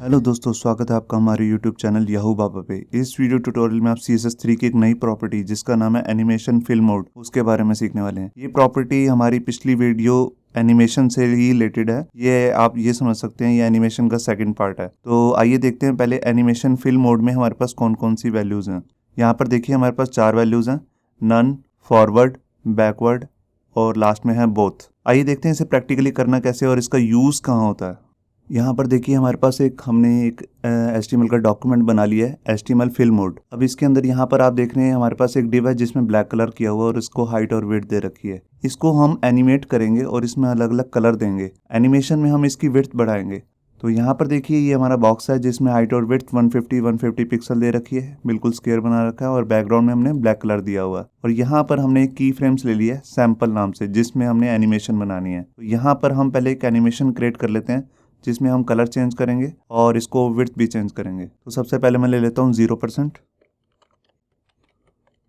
Hello दोस्तों, स्वागत है आपका हमारे यूट्यूब चैनल याहू बाबा पे। इस वीडियो ट्यूटोरियल में आप CSS3 की एक नई प्रॉपर्टी जिसका नाम है एनिमेशन फिल मोड, उसके बारे में सीखने वाले हैं। ये प्रॉपर्टी हमारी पिछली वीडियो एनिमेशन से ही रिलेटेड है। ये आप ये समझ सकते हैं, ये एनिमेशन का सेकंड पार्ट है। तो आइए देखते हैं पहले एनिमेशन फिल मोड में हमारे पास कौन कौन सी वैल्यूज़ हैं। यहाँ पर देखिए हमारे पास 4 वैल्यूज़ हैं, नन, फॉरवर्ड, बैकवर्ड और लास्ट में है बोथ। आइए देखते हैं इसे प्रैक्टिकली करना कैसे और इसका यूज़ कहाँ होता है। यहाँ पर देखिए हमारे पास हमने एक HTML का डॉक्यूमेंट बना लिया है, HTML फिल मोड। अब इसके अंदर यहाँ पर आप देख रहे हैं हमारे पास एक डिव है जिसमें ब्लैक कलर किया हुआ और इसको हाइट और विड्थ दे रखी है। इसको हम एनिमेट करेंगे और इसमें अलग अलग कलर देंगे। एनिमेशन में हम इसकी विड्थ बढ़ाएंगे। तो यहाँ पर देखिए ये हमारा बॉक्स है जिसमें हाइट और विड्थ 150 पिक्सल दे रखी है, बिल्कुल स्क्वायर बना रखा है और बैकग्राउंड में हमने ब्लैक कलर दिया हुआ है। और यहाँ पर हमने एक की फ्रेम्स ले लिया है सैम्पल नाम से, जिसमें हमने एनिमेशन बनानी है। तो यहाँ पर हम पहले एक एनिमेशन क्रिएट कर लेते हैं जिसमें हम कलर चेंज करेंगे और इसको विड्थ भी चेंज करेंगे। तो सबसे पहले मैं ले लेता हूँ 0%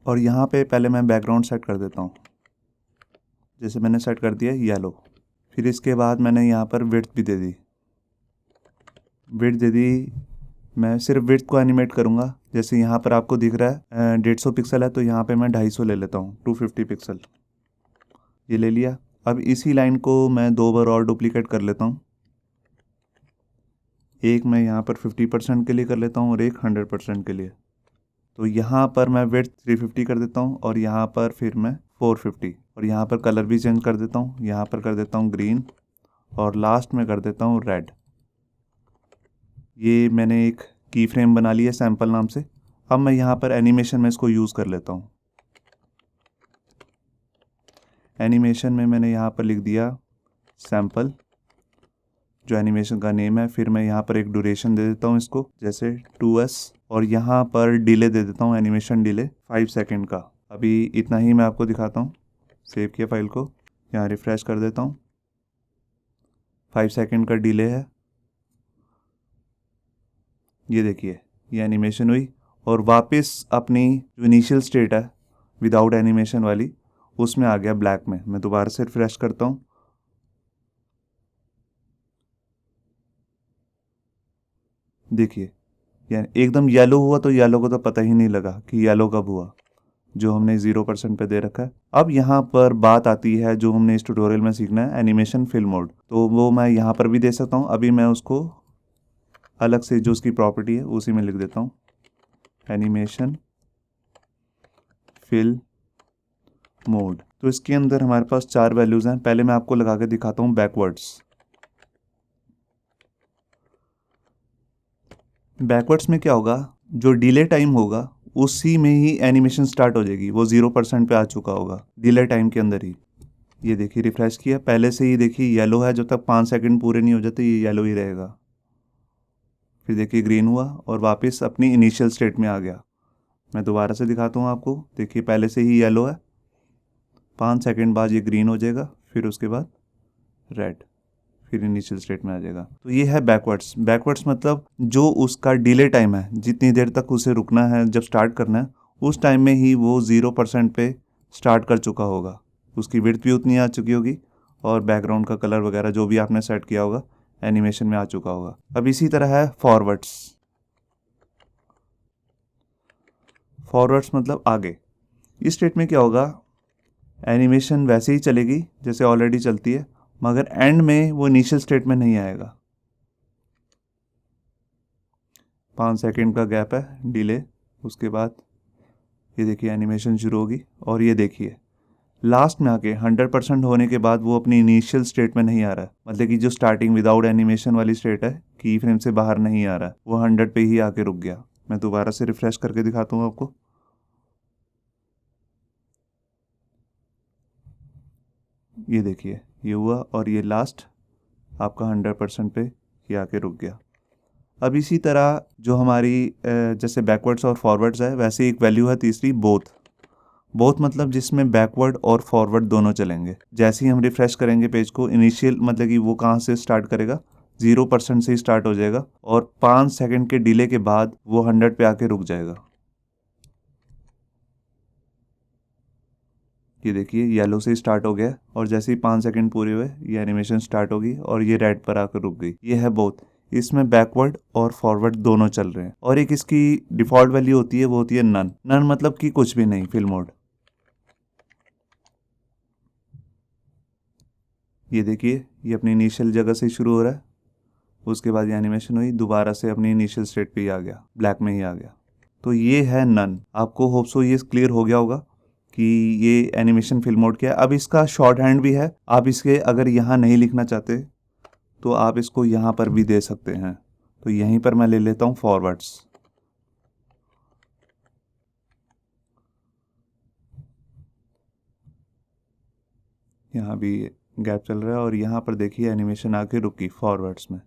और यहाँ पे पहले मैं बैकग्राउंड सेट कर देता हूँ, जैसे मैंने सेट कर दिया येलो। फिर इसके बाद मैंने यहाँ पर विड्थ भी दे दी। मैं सिर्फ विड्थ को एनिमेट करूँगा। जैसे यहाँ पर आपको दिख रहा है 150 पिक्सल है, तो यहाँ पे मैं 250 ले लेता हूँ, 250 पिक्सल ये ले लिया। अब इसी लाइन को मैं 2 बार और डुप्लीकेट कर लेता हूँ। एक मैं यहाँ पर 50% के लिए कर लेता हूँ और एक 100% के लिए। तो यहाँ पर मैं विड्थ 350 कर देता हूँ और यहाँ पर फिर मैं 450 और यहाँ पर कलर भी चेंज कर देता हूँ। यहाँ पर कर देता हूँ ग्रीन और लास्ट में कर देता हूँ रेड। ये मैंने एक की फ्रेम बना लिया सैम्पल नाम से। अब मैं यहाँ पर एनिमेशन में इसको यूज़ कर लेता हूँ। एनिमेशन में मैंने यहाँ पर लिख दिया सैम्पल, जो एनिमेशन का नेम है। फिर मैं यहाँ पर एक ड्यूरेशन दे देता हूँ इसको, जैसे 2s, और यहाँ पर डिले दे देता हूँ, एनिमेशन डिले 5 सेकंड का। अभी इतना ही मैं आपको दिखाता हूँ। सेव किया फाइल को, यहाँ रिफ्रेश कर देता हूँ। 5 सेकंड का डिले है। ये देखिए ये एनिमेशन हुई और वापस अपनी जो इनिशियल स्टेट है विदाउट एनिमेशन वाली, उसमें आ गया ब्लैक में। मैं दोबारा से रिफ्रेश करता हूँ। देखिए यानी एकदम येलो हुआ, तो येलो को तो पता ही नहीं लगा कि येलो कब हुआ, जो हमने 0% पे दे रखा है। अब यहाँ पर बात आती है जो हमने इस ट्यूटोरियल में सीखना है, एनिमेशन फिल मोड। तो वो मैं यहाँ पर भी दे सकता हूँ। अभी मैं उसको अलग से जो उसकी प्रॉपर्टी है उसी में लिख देता हूँ, एनिमेशन फिल मोड। तो इसके अंदर हमारे पास 4 वैल्यूज़ हैं। पहले मैं आपको लगा के दिखाता हूँ बैकवर्ड्स। बैकवर्ड्स में क्या होगा, जो डिले टाइम होगा उसी में ही एनिमेशन स्टार्ट हो जाएगी। वो 0% पे आ चुका होगा डिले टाइम के अंदर ही। ये देखिए रिफ्रेश किया, पहले से ही देखिए येलो है। जब तक 5 सेकंड पूरे नहीं हो जाते ये येलो ही रहेगा। फिर देखिए ग्रीन हुआ और वापस अपनी इनिशियल स्टेट में आ गया। मैं दोबारा से दिखाता हूँ आपको। देखिए पहले से ही येलो है, 5 सेकंड बाद ये ग्रीन हो जाएगा, फिर उसके बाद रेड, फिर इनिशियल स्टेट में आ जाएगा। तो ये है बैकवर्ड्स। बैकवर्ड्स मतलब जो उसका डिले टाइम है, जितनी देर तक उसे रुकना है, जब स्टार्ट करना है उस टाइम में ही वो 0% पे स्टार्ट कर चुका होगा। उसकी विड्थ भी उतनी आ चुकी होगी और बैकग्राउंड का कलर वगैरह जो भी आपने सेट किया होगा एनिमेशन में आ चुका होगा। अब इसी तरह है फॉरवर्ड्स। फॉरवर्ड्स मतलब आगे। इस स्टेट में क्या होगा, एनिमेशन वैसे ही चलेगी जैसे ऑलरेडी चलती है, मगर एंड में वो इनिशियल स्टेट में नहीं आएगा। 5 सेकंड का गैप है डिले, उसके बाद ये देखिए एनिमेशन शुरू होगी। और ये देखिए लास्ट में आके 100% होने के बाद वो अपनी इनिशियल स्टेट में नहीं आ रहा है। मतलब कि जो स्टार्टिंग विदाउट एनिमेशन वाली स्टेट है, की फ्रेम से बाहर नहीं आ रहा है, वो 100 पे ही आके रुक गया। मैं दोबारा से रिफ्रेश करके दिखाता हूँ आपको। ये देखिए ये हुआ और ये लास्ट आपका 100% पे ये आके रुक गया। अब इसी तरह जो हमारी जैसे बैकवर्ड्स और फॉरवर्ड्स है, वैसे एक वैल्यू है तीसरी, बोथ। बोथ मतलब जिसमें बैकवर्ड और फॉरवर्ड दोनों चलेंगे। जैसे ही हम रिफ्रेश करेंगे पेज को, इनिशियल मतलब कि वो कहाँ से स्टार्ट करेगा, 0% से ही स्टार्ट हो जाएगा और 5 सेकंड के डिले के बाद वो 100 पे आके रुक जाएगा। ये देखिए येलो से स्टार्ट हो गया और जैसे ही 5 सेकंड पूरे हुए ये एनिमेशन स्टार्ट होगी और ये रेड पर आकर रुक गई। ये है बोथ। इसमें बैकवर्ड और फॉरवर्ड दोनों चल रहे हैं। और एक इसकी डिफ़ॉल्ट वैल्यू होती है, वो होती है नन। नन मतलब कि कुछ भी नहीं, फिल मोड। ये देखिए, ये अपनी इनिशियल जगह से शुरू हो रहा है, उसके बाद ये एनिमेशन हुई, दोबारा से अपनी इनिशियल स्टेट पे ही आ गया, ब्लैक में ही आ गया। तो ये है नन। आपको होप सो ये क्लियर हो गया होगा कि ये एनिमेशन फिल मोड क्या है। अब इसका शॉर्ट हैंड भी है। आप इसके अगर यहाँ नहीं लिखना चाहते तो आप इसको यहाँ पर भी दे सकते हैं। तो यहीं पर मैं ले लेता हूँ फॉरवर्ड्स। यहाँ भी गैप चल रहा है और यहाँ पर देखिए एनिमेशन आके रुकी फॉरवर्ड्स में।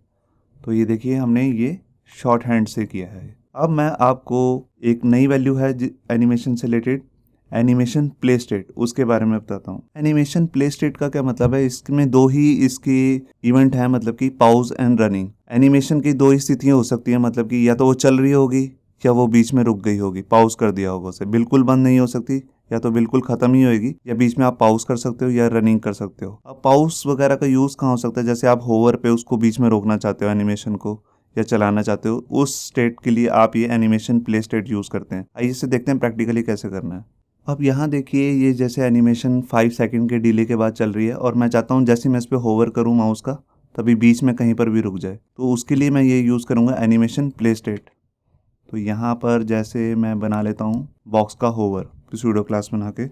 तो ये देखिए हमने ये शॉर्ट हैंड से किया है। अब मैं आपको एक नई वैल्यू है एनिमेशन से रिलेटेड, एनिमेशन प्ले स्टेट, उसके बारे में बताता हूँ। एनिमेशन प्ले स्टेट का क्या मतलब है, इसमें दो ही इसके इवेंट है, मतलब कि पॉज एंड रनिंग। एनिमेशन की दो ही स्थितियाँ हो सकती हैं, मतलब कि या तो वो चल रही होगी या वो बीच में रुक गई होगी, पॉज कर दिया होगा उसे, बिल्कुल बंद नहीं हो सकती, या तो बिल्कुल खत्म ही होएगी, या बीच में आप पॉज कर सकते हो या रनिंग कर सकते हो। अब पॉज वगैरह का यूज़ कहाँ हो सकता है, जैसे आप होवर पे उसको बीच में रोकना चाहते हो एनिमेशन को, या चलाना चाहते हो, उस स्टेट के लिए आप ये एनिमेशन प्ले स्टेट यूज़ करते हैं। आइए इसे देखते हैं प्रैक्टिकली कैसे करना है। अब यहाँ देखिए, ये जैसे एनिमेशन 5 सेकंड के डिले के बाद चल रही है और मैं चाहता हूँ जैसे मैं इस पर होवर करूँ माउस का, तभी बीच में कहीं पर भी रुक जाए। तो उसके लिए मैं ये यूज़ करूँगा एनिमेशन प्ले स्टेट। तो यहाँ पर जैसे मैं बना लेता हूँ बॉक्स का होवर, फिर सूडो क्लास बना के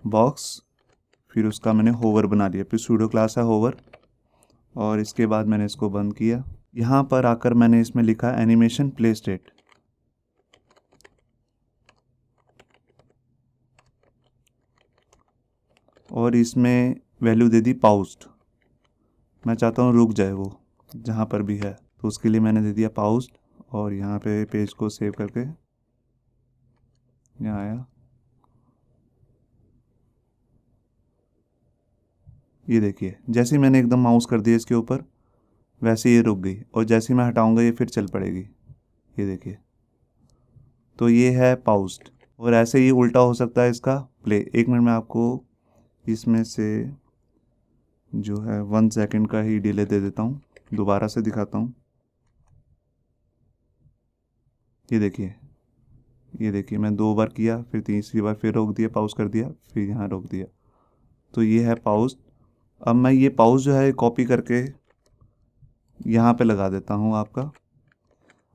बॉक्स, फिर उसका मैंने होवर बना लिया, फिर सूडो क्लास है होवर, और इसके बाद मैंने इसको बंद किया। यहाँ पर आकर मैंने इसमें लिखा एनिमेशन प्ले स्टेट, और इसमें वैल्यू दे दी पाउस्ड। मैं चाहता हूँ रुक जाए वो जहाँ पर भी है, तो उसके लिए मैंने दे दिया पाउस्ड, और यहाँ पे पेज को सेव करके यहाँ आया। ये देखिए, जैसे ही मैंने एकदम माउस कर दिया इसके ऊपर, वैसे ये रुक गई, और जैसे ही मैं हटाऊंगा ये फिर चल पड़ेगी। ये देखिए, तो ये है पाउस्ड। और ऐसे ही उल्टा हो सकता है इसका प्ले। एक मिनट में आपको इसमें से जो है 1 सेकंड का ही डिले दे देता हूँ, दोबारा से दिखाता हूँ। ये देखिए मैं 2 बार किया, फिर तीसरी बार फिर रोक दिया, पाउज कर दिया, फिर यहाँ रोक दिया। तो ये है पाउज। अब मैं ये पाउज जो है कॉपी करके यहाँ पे लगा देता हूँ आपका।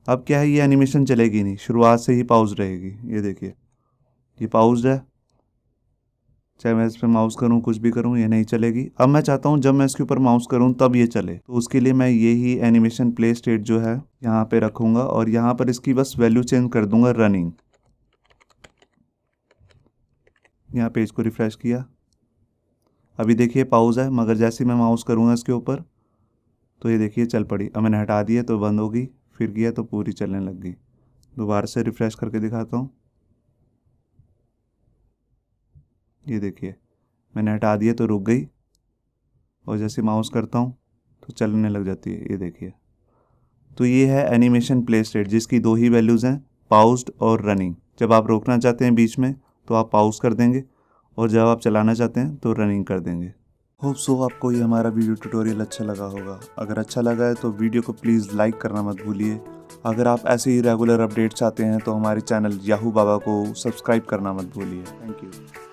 अब क्या है, ये एनिमेशन चलेगी नहीं, शुरुआत से ही पाउज रहेगी। ये देखिए, ये पाउज है, चाहे मैं इस पर माउस करूँ कुछ भी करूँ ये नहीं चलेगी। अब मैं चाहता हूँ जब मैं इसके ऊपर माउस करूँ तब ये चले, तो उसके लिए मैं यही एनिमेशन प्ले स्टेट जो है यहाँ पे रखूँगा, और यहाँ पर इसकी बस वैल्यू चेंज कर दूँगा रनिंग। यहाँ पेज को रिफ्रेश किया, अभी देखिए पाउज है, मगर जैसे ही मैं माउस करूँगा इसके ऊपर तो ये देखिए चल पड़ी। अब मैंने हटा दिया तो बंद होगी, फिर किया तो पूरी चलने लग गई। दोबारा से रिफ्रेश करके दिखाता हूँ। ये देखिए, मैंने हटा दिया तो रुक गई, और जैसे माउस करता हूँ तो चलने लग जाती है। ये देखिए, तो ये है एनिमेशन प्ले स्टेट, जिसकी दो ही वैल्यूज़ हैं, पाउज्ड और रनिंग। जब आप रोकना चाहते हैं बीच में तो आप पाउज कर देंगे, और जब आप चलाना चाहते हैं तो रनिंग कर देंगे। होप सो आपको ये हमारा वीडियो ट्यूटोरियल अच्छा लगा होगा। अगर अच्छा लगा है तो वीडियो को प्लीज़ लाइक करना मत भूलिए। अगर आप ऐसे ही रेगुलर अपडेट चाहते हैं तो हमारे चैनल याहू बाबा को सब्सक्राइब करना मत भूलिए। Thank you.